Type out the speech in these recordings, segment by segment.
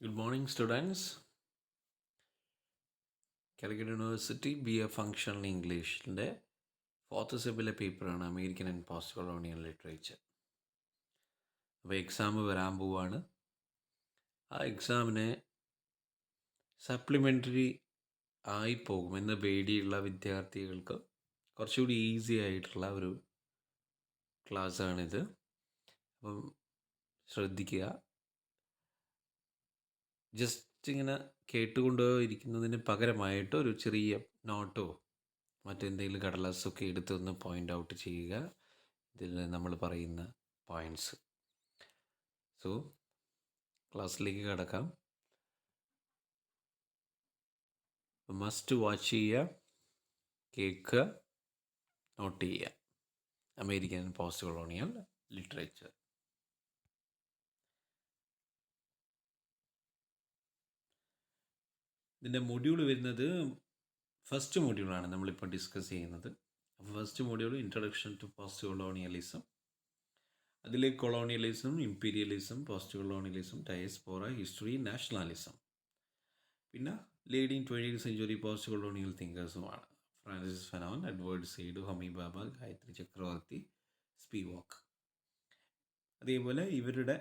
Good morning, students. Calicut university BA functional ഇംഗ്ലീഷിൻ്റെ fourth സെബിലെ പേപ്പറാണ് American and post colonial literature. അപ്പോൾ എക്സാം വരാൻ പോവാണ്. ആ എക്സാമിന് സപ്ലിമെൻ്ററി ആയി പോകുമെന്ന് പേടിയുള്ള വിദ്യാർത്ഥികൾക്ക് കുറച്ചുകൂടി ഈസി ആയിട്ടുള്ള ഒരു ക്ലാസ്സാണിത്. അപ്പം ശ്രദ്ധിക്കുക. ജസ്റ്റ് ഇങ്ങനെ കേട്ടുകൊണ്ട് ഇരിക്കുന്നതിന് പകരമായിട്ട് ഒരു ചെറിയ നോട്ടോ മറ്റെന്തെങ്കിലും കടലാസൊക്കെ എടുത്തൊന്ന് പോയിൻ്റ് ഔട്ട് ചെയ്യുക ഇതിൽ നമ്മൾ പറയുന്ന പോയിൻറ്റ്സ്. സോ ക്ലാസ്സിലേക്ക് കടക്കാം. മസ്റ്റ് വാച്ച് ചെയ്യുക, കേൾക്കുക, നോട്ട് ചെയ്യുക. American post colonial literature. ഇതിൻ്റെ മൊഡ്യൂൾ വരുന്നത് ഫസ്റ്റ് മൊഡ്യൂളാണ് നമ്മളിപ്പോൾ ഡിസ്കസ് ചെയ്യുന്നത്. First module introduction to post colonialism. അതിൽ colonialism, imperialism, post colonialism, diaspora, history, nationalism, പിന്നെ leading 20th century post colonial തിങ്കേഴ്സുമാണ്. Francis Fanon, Edward Said, Homi Bhabha, Gayatri Chakravorty, Spivak. അതേപോലെ ഇവരുടെ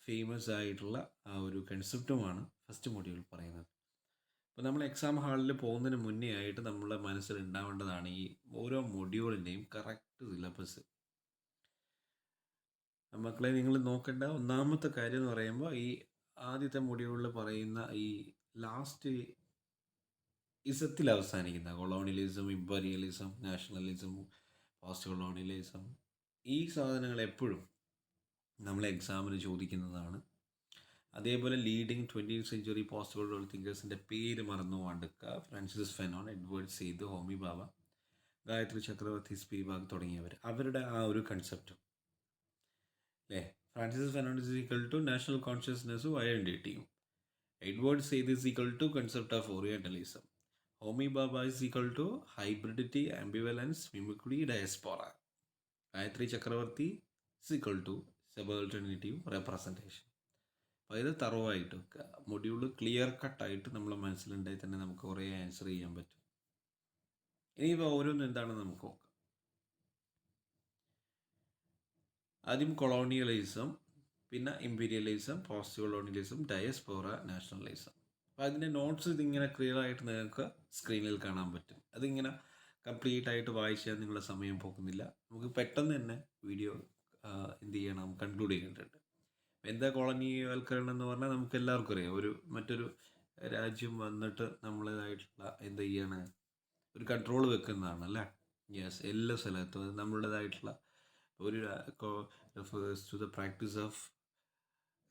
ഫേമസ് ആയിട്ടുള്ള ആ ഒരു കൺസെപ്റ്റുമാണ് ഫസ്റ്റ് മൊഡ്യൂൾ പറയുന്നത്. അപ്പോൾ നമ്മൾ എക്സാം ഹാളിൽ പോകുന്നതിന് മുന്നേ ആയിട്ട് നമ്മുടെ മനസ്സിൽ ഉണ്ടാവേണ്ടതാണ് ഈ ഓരോ മൊഡ്യൂളിൻ്റെയും കറക്റ്റ് സിലബസ്. മക്കളെ, നിങ്ങൾ നോക്കേണ്ട ഒന്നാമത്തെ കാര്യം എന്ന് പറയുമ്പോൾ ഈ ആദ്യത്തെ മൊഡ്യൂളിൽ പറയുന്ന ഈ ലാസ്റ്റ് ഇസത്തിൽ അവസാനിക്കുന്ന colonialism, imperialism, nationalism, post colonialism, ഈ സാധനങ്ങൾ എപ്പോഴും നമ്മൾ എക്സാമിന് ചോദിക്കുന്നതാണ്. അതേപോലെ leading 20th century post colonial തിങ്കേഴ്സിൻ്റെ പേര് മറന്നു പോകാണ്ടിരിക്കുക. Francis Fanon, Edward Said, Homi Bhabha, Gayatri Chakravorty, Spivak തുടങ്ങിയവർ. അവരുടെ ആ ഒരു കൺസെപ്റ്റും അല്ലേ. Francis Fanon is equal to national കോൺഷ്യസ്നെസ്സും ഐഡൻറ്റിറ്റിയും. Edward Said is equal to concept of orientalism. Homi Bhabha is equal to hybridity, ambivalence, mimicry, diaspora. Gayatri Chakravorty is equal to സബോൾട്ടർനേറ്റീവ് representation. അപ്പോൾ ഇത് തറവായിട്ട് വെക്കുക. മൊഡ്യൂൾ ക്ലിയർ കട്ടായിട്ട് നമ്മളെ മനസ്സിലുണ്ടായി തന്നെ നമുക്ക് കുറേ ആൻസർ ചെയ്യാൻ പറ്റും. ഇനിയിപ്പോൾ ഓരോന്നും എന്താണെന്ന് നമുക്ക് നോക്കാം. ആദ്യം കൊളോണിയലിസം, പിന്നെ imperialism, post colonialism, diaspora, nationalism. അപ്പോൾ അതിൻ്റെ നോട്ട്സ് ഇതിങ്ങനെ ക്ലിയർ ആയിട്ട് നിങ്ങൾക്ക് സ്ക്രീനിൽ കാണാൻ പറ്റും. അതിങ്ങനെ കംപ്ലീറ്റ് ആയിട്ട് വായിച്ചാൽ നിങ്ങളുടെ സമയം പോകുന്നില്ല. നമുക്ക് പെട്ടെന്ന് തന്നെ വീഡിയോ എന്ത് ചെയ്യണം, കൺക്ലൂഡ് ചെയ്യേണ്ടതുണ്ട്. എന്താ കോളനിവൽക്കരണം എന്ന് പറഞ്ഞാൽ നമുക്ക് എല്ലാവർക്കും അറിയാം. മറ്റൊരു രാജ്യം വന്നിട്ട് നമ്മളേതായിട്ടുള്ള എന്ത് ചെയ്യാണ്, ഒരു കൺട്രോൾ വെക്കുന്നതാണ് അല്ലേ. യെസ്, എല്ലാ സ്ഥലത്തും അത് നമ്മളുടേതായിട്ടുള്ള ഒരു refers to the practice of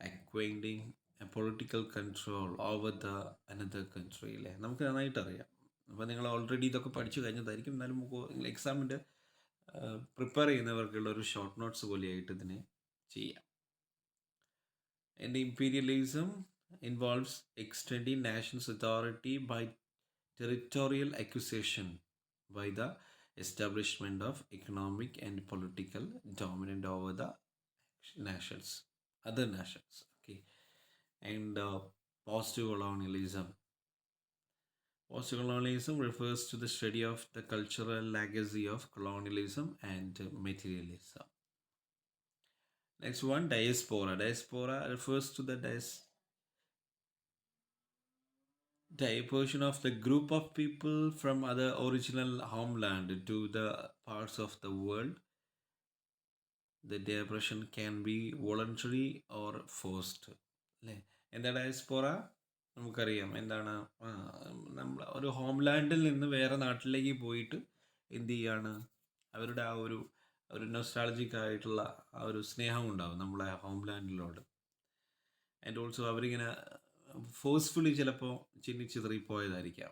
acquiring a political control over the another country അല്ലേ. നമുക്ക് നന്നായിട്ട് അറിയാം. അപ്പോൾ നിങ്ങൾ ഓൾറെഡി ഇതൊക്കെ പഠിച്ചു കഴിഞ്ഞതായിരിക്കും. എന്നാലും എക്സാമിൻ്റെ പ്രിപ്പയർ ചെയ്യുന്നവർക്കുള്ള ഒരു ഷോർട്ട് നോട്ട്സ് പോലെയായിട്ട് ഇതിനെ ചെയ്യാം. And imperialism involves extending nation's authority by territorial acquisition by the establishment of economic and political dominance over the nations, other nations. Okay, and post-colonialism. Post-colonialism refers to the study of the cultural legacy of colonialism and materialism. Next one, diaspora. Diaspora refers to the dispersion of the group of people from other original homeland to the parts of the world. The dispersion can be voluntary or forced. അല്ലേ. എന്താ diaspora? നമുക്കറിയാം എന്താണ്. നമ്മൾ ഒരു ഹോംലാൻഡിൽ നിന്ന് വേറെ നാട്ടിലേക്ക് പോയിട്ട് എന്ത് ചെയ്യാണ്, അവരുടെ ആ ഒരു നൊസ്റ്റാൾജിക് ആയിട്ടുള്ള ആ ഒരു സ്നേഹം ഉണ്ടാവും നമ്മളെ ഹോംലാൻഡിലോട്. ആൻഡ് ഓൾസോ അവരിങ്ങനെ ഫോഴ്സ്ഫുള്ളി ചിലപ്പോൾ ചിന്നിച്ചിതറിപ്പോയതായിരിക്കാം.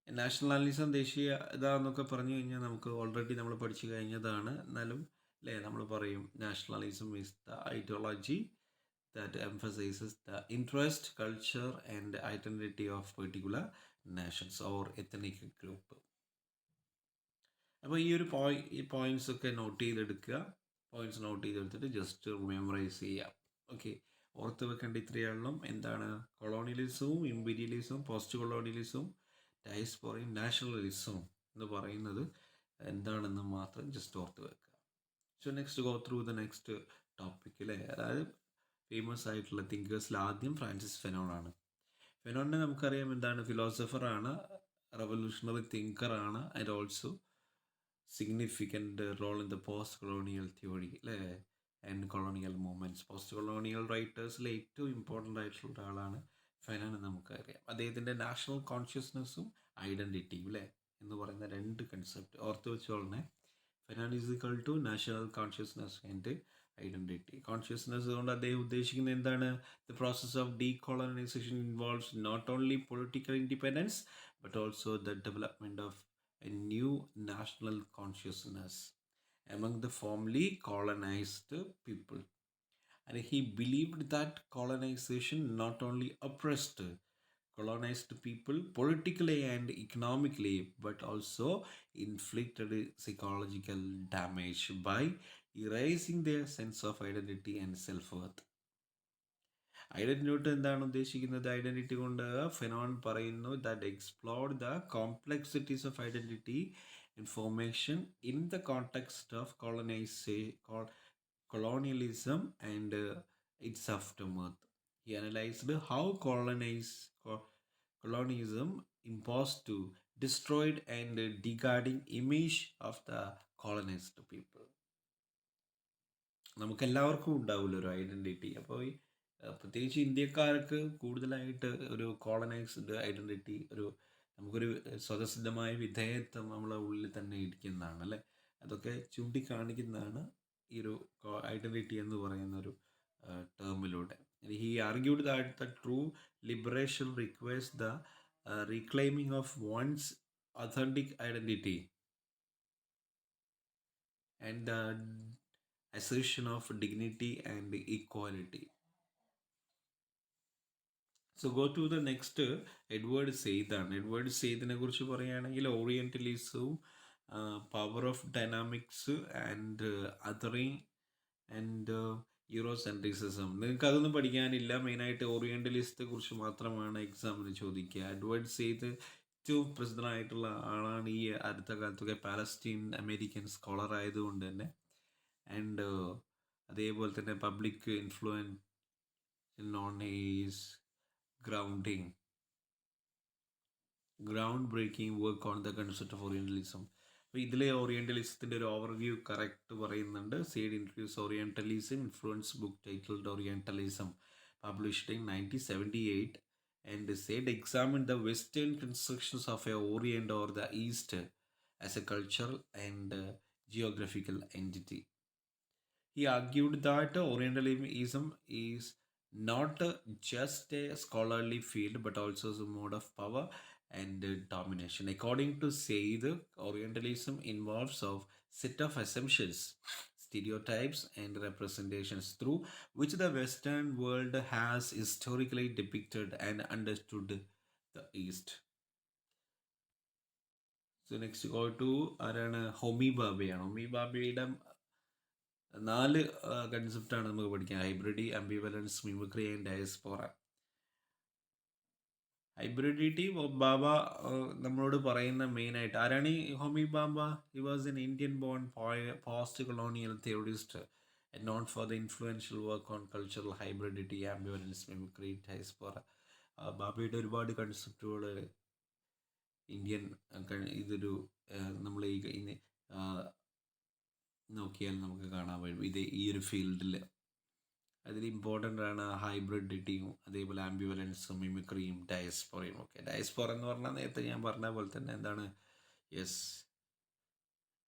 നാഷണലിസം, ദേശീയ ഇതാന്നൊക്കെ പറഞ്ഞു കഴിഞ്ഞാൽ നമുക്ക് ഓൾറെഡി നമ്മൾ പഠിച്ചു കഴിഞ്ഞതാണ്. എന്നാലും അല്ലേ, നമ്മൾ പറയും nationalism is the ideology that emphasizes the interest, culture and identity of particular nations or ethnic group. അപ്പോൾ ഈ പോയിന്റ്സ് ഒക്കെ നോട്ട് ചെയ്തെടുക്കുക. പോയിന്റ്സ് നോട്ട് ചെയ്തെടുത്തിട്ട് ജസ്റ്റ് മെമ്മറൈസ് ചെയ്യാം. ഓക്കെ, ഓർത്ത് വെക്കേണ്ട ഇത്രയെല്ലാം എന്താണ് കൊളോണിയലിസവും ഇമ്പീരിയലിസവും പോസ്റ്റ് കൊളോണിയലിസവും ഡയസ്പോറയും നാഷണലിസവും എന്ന് പറയുന്നത് എന്താണെന്ന് മാത്രം ജസ്റ്റ് ഓർത്ത് വെക്കുക. So next go through the next topic അല്ലേ. അതായത് ഫേമസ് ആയിട്ടുള്ള തിങ്കേഴ്സിൽ ആദ്യം ഫ്രാൻസിസ് ഫെനോൺ ആണ്. ഫെനോണിനെ നമുക്കറിയാം എന്താണ്, ഫിലോസഫറാണ്, റെവല്യൂഷണറി തിങ്കറാണ്, and also significant role in the post colonial theory അല്ലേ, and colonial movements. Post colonial റൈറ്റേഴ്സിൽ ഏറ്റവും ഇമ്പോർട്ടൻ്റ് ആയിട്ടുള്ള ആളാണ് ഫെനോൺ. നമുക്കറിയാം അദ്ദേഹത്തിൻ്റെ നാഷണൽ കോൺഷ്യസ്നെസ്സും ഐഡൻറ്റിറ്റിയും അല്ലേ എന്ന് പറയുന്ന രണ്ട് കൺസെപ്റ്റ് ഓർത്ത് വെച്ചോളനെ. Fanon is equal to national consciousness and identity. Consciousness കൊണ്ട് അദ്ദേഹം ഉദ്ദേശിക്കുന്നത് എന്താണ്, the process of decolonisation involves not only political independence but also the development of a new national consciousness among the formerly colonized people. And he believed that colonization not only oppressed colonized people politically and economically but also inflicted psychological damage by erasing their sense of identity and self-worth. Identity എന്താണ് ഉദ്ദേശിക്കുന്നത്? Identity കൊണ്ട് ഫെനോൺ പറയുന്നു that explored the complexities of identity information in the context of colonialism and its aftermath. He analyzed how colonialism imposed to destroyed and degrading image of the colonized people. നമുക്കെല്ലാവർക്കും ഉണ്ടാവില്ല ഒരു identity. അപ്പോൾ പ്രത്യേകിച്ച് ഇന്ത്യക്കാർക്ക് കൂടുതലായിട്ട് ഒരു കോളനൈസ്ഡ് ഐഡൻറ്റിറ്റി, നമുക്കൊരു സ്വതസിദ്ധമായ വിധേയത്വം നമ്മളെ ഉള്ളിൽ തന്നെ ഇരിക്കുന്നതാണ് അല്ലേ. അതൊക്കെ ചൂണ്ടിക്കാണിക്കുന്നതാണ് ഈ ഒരു ഐഡൻറ്റിറ്റി എന്ന് പറയുന്ന ഒരു ടേമിലൂടെ. He argued that the true liberation requires the reclaiming of one's authentic identity and the assertion of dignity and equality. So go to the next Edward സെയ്ദാണ്. എഡ്വേർഡ് സെയ്ദിനെ കുറിച്ച് പറയുകയാണെങ്കിൽ ഓറിയൻ്റലിസവും power of dynamics and othering and Eurocentrism. നിങ്ങൾക്ക് അതൊന്നും പഠിക്കാനില്ല. മെയിനായിട്ട് ഓറിയൻ്റലിസത്തെ കുറിച്ച് മാത്രമാണ് എക്സാമിന് ചോദിക്കുക. എഡ്വേർഡ് സെയ്ദ് ഏറ്റവും പ്രസിദ്ധനായിട്ടുള്ള ആളാണ് ഈ അടുത്ത കാലത്തൊക്കെ. പാലസ്റ്റീൻ അമേരിക്കൻ സ്കോളർ ആയതുകൊണ്ട് തന്നെ. ആൻഡ് അതേപോലെ തന്നെ public influence non is ground breaking work on the concept of orientalism. അപ്പോൾ ഇതിലെ ഓറിയൻ്റലിസത്തിൻ്റെ ഒരു ഓവർവ്യൂ കറക്റ്റ് പറയുന്നുണ്ട്. Said introduce orientalism influence book titled orientalism published in 1978 and Said examine the western constructions of a orient or the east as a cultural and geographical entity. He argued that Orientalism is not just a scholarly field but also a mode of power and domination. According to Said, Orientalism involves a set of assumptions, stereotypes and representations through which the Western world has historically depicted and understood the East. So next go to ആരാണ്, ഹോമി ഭാബയാണ്. ഹോമി ഭാബയുടെ 4 കൺസെപ്റ്റാണ് നമുക്ക് പഠിക്കാൻ: hybridity, ambivalence, mimicry and diaspora. Hybridity Bhabha നമ്മളോട് പറയുന്ന മെയിനായിട്ട് ആരാണ് ഈ Homi Bhabha? He was an Indian born post colonial theorist known for the influential work on cultural hybridity, ambivalence, mimicry, diaspora. ബാബയുടെ ഒരുപാട് കൺസെപ്റ്റുകൾ ഇന്ത്യൻ ഇതൊരു നമ്മൾ ഈ നോക്കിയാൽ നമുക്ക് കാണാൻ കഴിയും. ഇത് ഈ ഒരു ഫീൽഡിൽ അതിൽ ഇമ്പോർട്ടൻ്റ് ആണ് ഹൈബ്രിഡിറ്റിയും അതേപോലെ ആംബിവലൻസും മിമിക്രിയും ഡയസ്പോറയും ഒക്കെ. ഡയസ്പോറ എന്ന് പറഞ്ഞാൽ നേരത്തെ ഞാൻ പറഞ്ഞ പോലെ തന്നെ എന്താണ്, yes,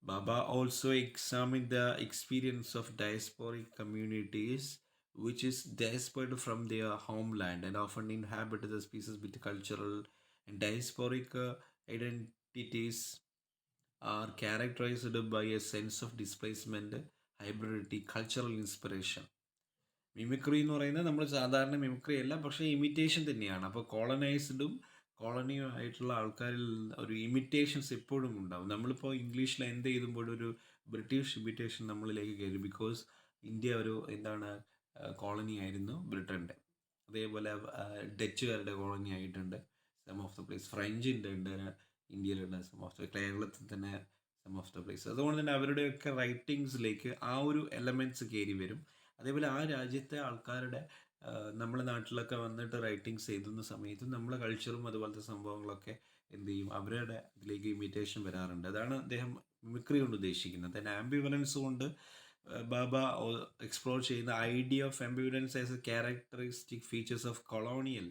Baba also examine the experience of diasporic communities which is diaspored from their homeland and often inhabit the species with cultural and diasporic identities are characterized by a sense of displacement, hybridity, cultural inspiration. Mimicry എന്ന് പറയുന്നത് നമ്മൾ സാധാരണ mimicry അല്ല, പക്ഷേ imitation തന്നെയാണ്. അപ്പോൾ കോളനൈസ്ഡും കോളനിയും ആയിട്ടുള്ള ആൾക്കാരിൽ ഒരു ഇമിറ്റേഷൻസ് എപ്പോഴും ഉണ്ടാവും. നമ്മളിപ്പോൾ ഇംഗ്ലീഷിൽ എന്ത് ചെയ്തുമ്പോഴും ഒരു ബ്രിട്ടീഷ് ഇമിറ്റേഷൻ നമ്മളിലേക്ക് കയറി. ബിക്കോസ് ഇന്ത്യ ഒരു എന്താണ് കോളനി ആയിരുന്നു ബ്രിട്ടൻ്റെ. അതേപോലെ ഡച്ചുകാരുടെ കോളനി ആയിട്ടുണ്ട് സം ഓഫ് ദ പ്ലേസ്. ഫ്രഞ്ചിൻ്റെ ഉണ്ട് ഇന്ത്യയിലുണ്ട് സം ഓഫ് ദ, കേരളത്തിൽ തന്നെ സം ഓഫ് ദ പ്ലേസ്. അതുകൊണ്ട് തന്നെ അവരുടെയൊക്കെ റൈറ്റിങ്സിലേക്ക് ആ ഒരു എലമെൻറ്റ്സ് കയറി വരും. അതേപോലെ ആ രാജ്യത്തെ ആൾക്കാരുടെ നമ്മുടെ നാട്ടിലൊക്കെ വന്നിട്ട് റൈറ്റിങ്സ് എഴുതുന്ന സമയത്ത് നമ്മളെ കൾച്ചറും അതുപോലത്തെ സംഭവങ്ങളൊക്കെ എന്ത് ചെയ്യും, അവരുടെ ഇതിലേക്ക് ഇമിറ്റേഷൻ വരാറുണ്ട്. അതാണ് അദ്ദേഹം മിമിക്രി കൊണ്ട് ഉദ്ദേശിക്കുന്നത്. ആംബിവലൻസ് കൊണ്ട് ബാബ എക്സ്പ്ലോർ ചെയ്യുന്ന idea of ambivalence as a characteristic features of colonial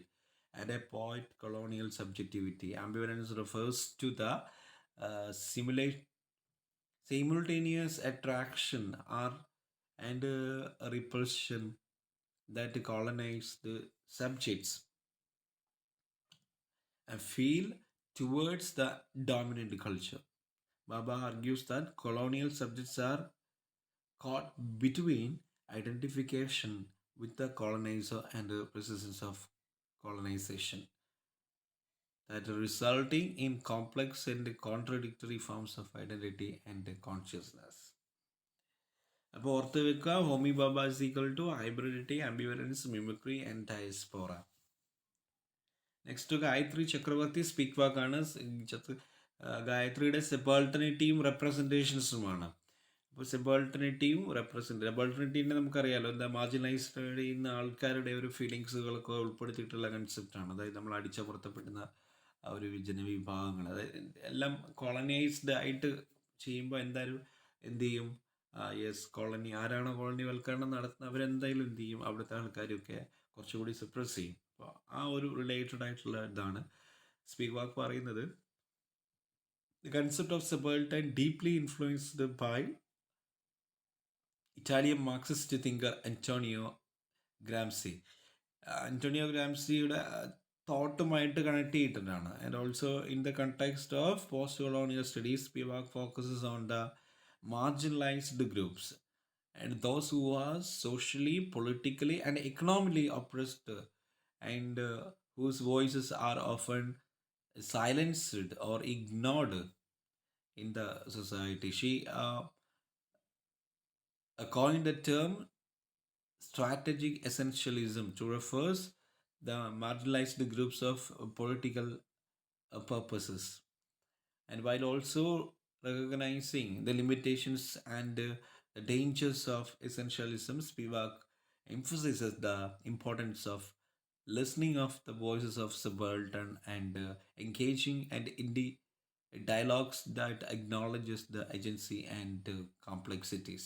and a poet colonial subjectivity. Ambivalence refers to the simultaneous attraction or and repulsion that colonized subjects feel towards the dominant culture. Baba argues that colonial subjects are caught between identification with the colonizer and the persistence of colonization, that resulting in complex and contradictory forms of identity and consciousness. അപ്പോൾ ഓർത്ത് വെക്കുക, Homi Bhabha is equal to hybridity, ambivalence, mimicry and diaspora. Next Gayatri Chakravorty സ്പീക്ക് വാക്കാണ്. ഗായത്രിയുടെ സെബാൾട്ടനിറ്റിയും റെപ്രസെൻറ്റേഷൻസുമാണ്. അപ്പോൾ സെബാൾട്ടനിറ്റിയും സെബാൾട്ടനിറ്റീനെ നമുക്കറിയാലോ, എന്താ, marginalised ചെയ്യുന്ന ആൾക്കാരുടെ ഒരു ഫീലിങ്സുകളൊക്കെ ഉൾപ്പെടുത്തിയിട്ടുള്ള കൺസെപ്റ്റാണ്. അതായത് നമ്മൾ അടിച്ചമർത്തപ്പെടുന്ന ആ ഒരു ജനവിഭാഗങ്ങൾ, അതായത് എല്ലാം കോളനൈസ്ഡ് ആയിട്ട് ചെയ്യുമ്പോൾ എന്തായാലും എന്ത് ചെയ്യും, യെസ്, കോളനി ആരാണോ കോളനി വൽക്കരണം നടത്തുന്നത് അവരെന്തായാലും എന്ത് ചെയ്യും, അവിടുത്തെ ആൾക്കാരൊക്കെ കുറച്ചുകൂടി സപ്രസ് ചെയ്യും. അപ്പോൾ ആ ഒരു റിലേറ്റഡ് ആയിട്ടുള്ള ഇതാണ് സ്പീക്ക് വാക്ക് പറയുന്നത്. The concept of subaltern deeply influenced by Italian Marxist thinker Antonio Gramsci. Antonio Gramsciയുടെ തോട്ടുമായിട്ട് കണക്ട് ചെയ്തിട്ടാണ്. And also in the context of post colonial studies, Spivak focuses on the marginalized groups and those who are socially, politically and economically oppressed and whose voices are often silenced or ignored in the society. She coined the term strategic essentialism to refer the marginalized groups of political purposes. And while also recognizing the limitations and the dangers of essentialism, Spivak emphasizes the importance of listening of the voices of subaltern and engaging and dialogues that acknowledges the agency and complexities.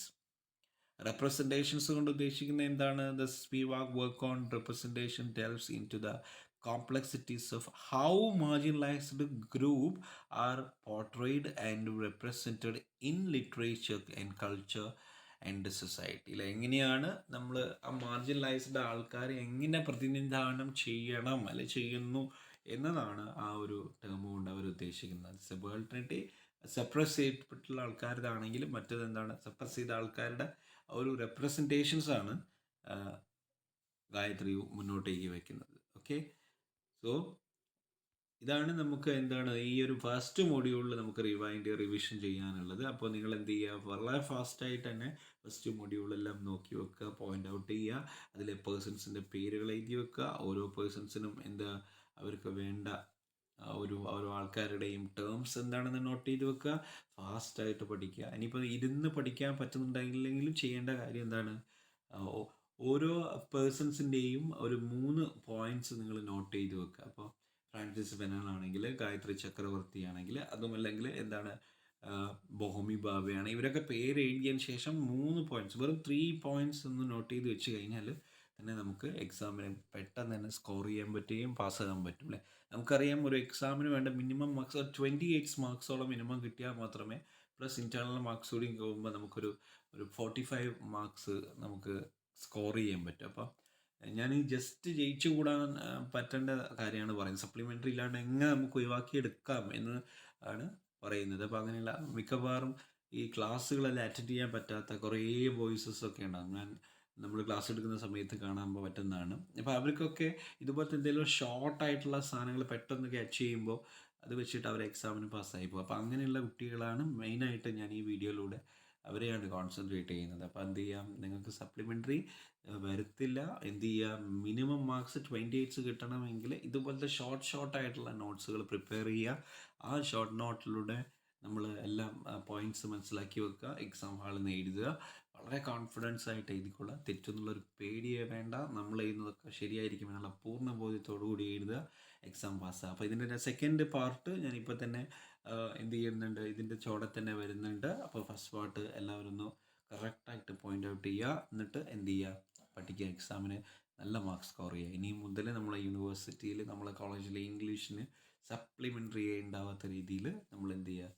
Representations കൊണ്ട് ഉദ്ദേശിക്കുന്നത് എന്താണ്? The Spivak work on representation delves in to the complexities of how marginalised group are portrayed and represented in literature and culture and സൊസൈറ്റിയിൽ. എങ്ങനെയാണ് നമ്മൾ ആ marginalised ആൾക്കാരെ എങ്ങനെ പ്രതിനിധാനം ചെയ്യണം അല്ലെ ചെയ്യുന്നു എന്നതാണ് ആ ഒരു ടേം കൊണ്ട് അവർ ഉദ്ദേശിക്കുന്നത്. സബാൾട്ടറിറ്റി സപ്രസ് ചെയ്യപ്പെട്ടുള്ള ആൾക്കാരുടെയാണെങ്കിലും മറ്റേത് എന്താണ്, സപ്രസ് ചെയ്ത ആൾക്കാരുടെ ഒരു റെപ്രസെൻറ്റേഷൻസ് ആണ് ഗായത്രി മുന്നോട്ടേക്ക് വയ്ക്കുന്നത്. ഓക്കെ, സോ ഇതാണ് നമുക്ക് എന്താണ് ഈ ഒരു ഫസ്റ്റ് മൊഡ്യൂളിൽ നമുക്ക് റിവിഷൻ ചെയ്യാനുള്ളത്. അപ്പോൾ നിങ്ങൾ എന്ത് ചെയ്യുക, വളരെ ഫാസ്റ്റായിട്ട് തന്നെ ഫസ്റ്റ് മൊഡ്യൂളെല്ലാം നോക്കി വെക്കുക, പോയിൻ്റ് ഔട്ട് ചെയ്യുക, അതിലെ പേഴ്സൺസിൻ്റെ പേരുകൾ എഴുതി വെക്കുക, ഓരോ പേഴ്സൺസിനും എന്താ അവർക്ക് വേണ്ട ഓരോ ആൾക്കാരുടെയും ടേംസ് എന്താണെന്ന് നോട്ട് ചെയ്ത് വെക്കുക, ഫാസ്റ്റായിട്ട് പഠിക്കുക. ഇനിയിപ്പോൾ ഇരുന്ന് പഠിക്കാൻ പറ്റുന്നുണ്ടെങ്കിലെങ്കിലും ചെയ്യേണ്ട കാര്യം എന്താണ്, ഓരോ പേഴ്സൺസിൻ്റെയും ഒരു 3 പോയിൻറ്റ്സ് നിങ്ങൾ നോട്ട് ചെയ്ത് വെക്കുക. അപ്പോൾ ഫ്രാൻസിസ് ബെനൺ ആണെങ്കിൽ, ഗായത്രി ചക്രവർത്തി ആണെങ്കിൽ, അതുമല്ലെങ്കിൽ എന്താണ് ബൊഹോമി ബാബയാണ്, ഇവരൊക്കെ പേര് എഴുതിയതിന് ശേഷം 3 പോയിൻറ്റ്സ്, വെറും 3 പോയിൻറ്റ്സ് ഒന്ന് നോട്ട് ചെയ്ത് വെച്ച് കഴിഞ്ഞാൽ തന്നെ നമുക്ക് എക്സാമിന് പെട്ടെന്ന് തന്നെ സ്കോർ ചെയ്യാൻ പറ്റുകയും പാസ്സാകാൻ പറ്റും അല്ലേ. നമുക്കറിയാം ഒരു എക്സാമിന് വേണ്ട മിനിമം മാർക്സ് 28 മാർക്സോളം മിനിമം കിട്ടിയാൽ മാത്രമേ, പ്ലസ് ഇൻറ്റേർണൽ മാർക്സ് കൂടി പോകുമ്പോൾ നമുക്കൊരു 45 മാർക്സ് നമുക്ക് സ്കോർ ചെയ്യാൻ പറ്റും. അപ്പോൾ ഞാൻ ഈ ജസ്റ്റ് ജയിച്ചു കൂടാൻ പറ്റേണ്ട കാര്യമാണ് പറയുന്നത്. സപ്ലിമെൻ്ററി ഇല്ലാണ്ട് എങ്ങനെ നമുക്ക് ഒഴിവാക്കിയെടുക്കാം എന്ന് ആണ് പറയുന്നത്. അപ്പോൾ അങ്ങനെയുള്ള മിക്കവാറും ഈ ക്ലാസ്സുകളെല്ലാം അറ്റൻഡ് ചെയ്യാൻ പറ്റാത്ത കുറേ വോയിസസ് ഒക്കെ ഉണ്ടാകും. നമ്മൾ ക്ലാസ് എടുക്കുന്ന സമയത്ത് കാണാൻ പറ്റുന്നതാണ്. അപ്പോൾ അവർക്കൊക്കെ ഇതുപോലത്തെ എന്തെങ്കിലും ഷോർട്ടായിട്ടുള്ള സാധനങ്ങൾ പെട്ടെന്ന് ക്യാച്ച് ചെയ്യുമ്പോൾ അത് വെച്ചിട്ട് അവർ എക്സാമിന് പാസ്സായി പോകും. അപ്പോൾ അങ്ങനെയുള്ള കുട്ടികളാണ് മെയിനായിട്ട് ഞാൻ ഈ വീഡിയോയിലൂടെ അവരെയാണ് കോൺസെൻട്രേറ്റ് ചെയ്യുന്നത്. അപ്പോൾ എന്ത് ചെയ്യാം, നിങ്ങൾക്ക് സപ്ലിമെൻ്ററി വരത്തില്ല. എന്ത് ചെയ്യുക, മിനിമം മാർക്സ് 28 കിട്ടണമെങ്കിൽ ഇതുപോലത്തെ ഷോർട്ടായിട്ടുള്ള നോട്ട്സുകൾ പ്രിപ്പയർ ചെയ്യുക. ആ ഷോർട്ട് നോട്ടിലൂടെ നമ്മൾ എല്ലാം പോയിൻറ്റ്സ് മനസ്സിലാക്കി വെക്കുക, എക്സാം ഹാളിൽ നിന്ന് എഴുതുക. വളരെ കോൺഫിഡൻസ് ആയിട്ട് എഴുതിക്കൊള്ളുക. തെറ്റെന്നുള്ളൊരു പേടിയേ വേണ്ട. നമ്മൾ എഴുതുന്നതൊക്കെ ശരിയായിരിക്കും എന്നുള്ള പൂർണ്ണ ബോധ്യത്തോടു കൂടി എഴുതുക, എക്സാം പാസ്സാകുക. അപ്പോൾ ഇതിൻ്റെ സെക്കൻഡ് പാർട്ട് ഞാനിപ്പോൾ തന്നെ എന്ത് ചെയ്യുന്നുണ്ട്, ഇതിൻ്റെ ചോടെ തന്നെ വരുന്നുണ്ട്. അപ്പോൾ ഫസ്റ്റ് പാർട്ട് എല്ലാവരും ഒന്ന് കറക്റ്റായിട്ട് പോയിൻ്റ് ഔട്ട് ചെയ്യുക. എന്നിട്ട് എന്ത് ചെയ്യുക, പഠിക്കുക, എക്സാമിന് നല്ല മാർക്ക് സ്കോർ ചെയ്യുക. ഇനി മുതൽ നമ്മളെ യൂണിവേഴ്സിറ്റിയിൽ, നമ്മളെ കോളേജിൽ ഇംഗ്ലീഷിന് സപ്ലിമെൻ്ററി ഉണ്ടാവാത്ത രീതിയിൽ നമ്മൾ എന്ത് ചെയ്യുക,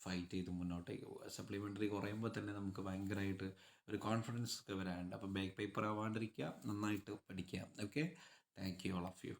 ഫൈറ്റ് ചെയ്ത് മുന്നോട്ടേക്ക് പോകുക. സപ്ലിമെൻ്ററി കുറയുമ്പോൾ തന്നെ നമുക്ക് ഭയങ്കരമായിട്ട് ഒരു കോൺഫിഡൻസ് ഒക്കെ വരാറുണ്ട്. അപ്പോൾ ബാക്ക് പേപ്പർ ആവാണ്ടിരിക്കുക, നന്നായിട്ട് പഠിക്കുക. Okay, thank you all of U.